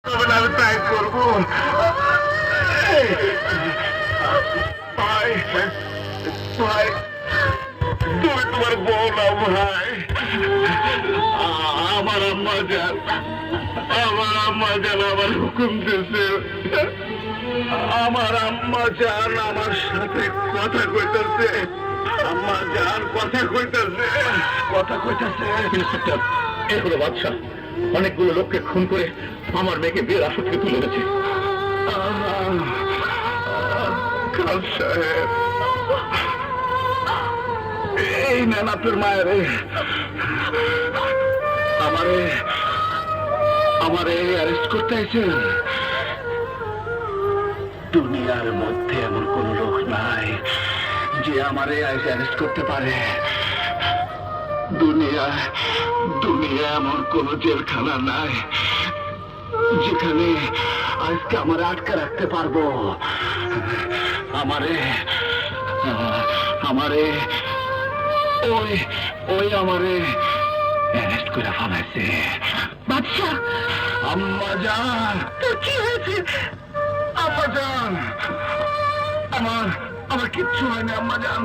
তবে আমি তাই করবো। ভাই ভাই, তুমি তোমার বউ না ভাই। আমার আম্মা যান, আমার আম্মা যান আমার হুকুম দিয়েছে। আমার আম্মা যান আমার সাথে কথা কইতেছে। আম্মা যান কথা কইতেছে, কথা কইতেছে। ইন্সপেক্টর, এ হলো বাদশাহ। অনেকগুলো লোককে খুন করে আমার মেয়েকে বিয়ের আসর থেকে তুলে এনেছে। খান সাহেব, এই নেন আপনার মায়ের। আমারে আমারে অ্যারেস্ট করতে আইছেন? দুনিয়ার মধ্যে এমন কোন লোক নাই যে আমারে অ্যারেস্ট করতে পারে। দুনিয়া এমন কোন জেলখানা নাই যেখানে আজকে আমার আটকে রাখতে পারবো। আমারে আমারে ওই ওই আমারে অ্যারেস্ট করে ফেলাইছে। বাদশাহ, আম্মা জান, তোর কি হয়েছে? আম্মা জান, আমার আমার কিচ্ছু হয়নি আম্মা জান।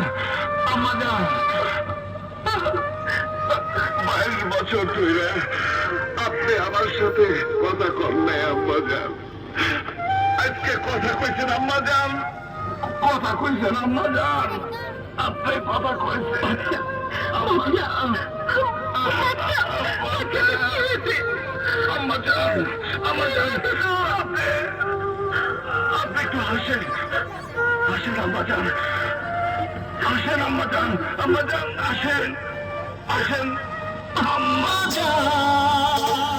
আম্মা জান, 22 বছর ধরে আপনি আমার সাথে কথা কন নাই আম্মা জান। আজকে কথা কইছেন আম্মা জান, কথা কইছেন আম্মা জান, আপনি কথা কইছেন আম্মা জান। আম্মা জান, আম্মা জান, আপনি একটু হাসেন, হাসেন আম্মা জান, হাসেন আম্মা জান, আম্মা জান, হাসেন, হাসেন আম্মা জান।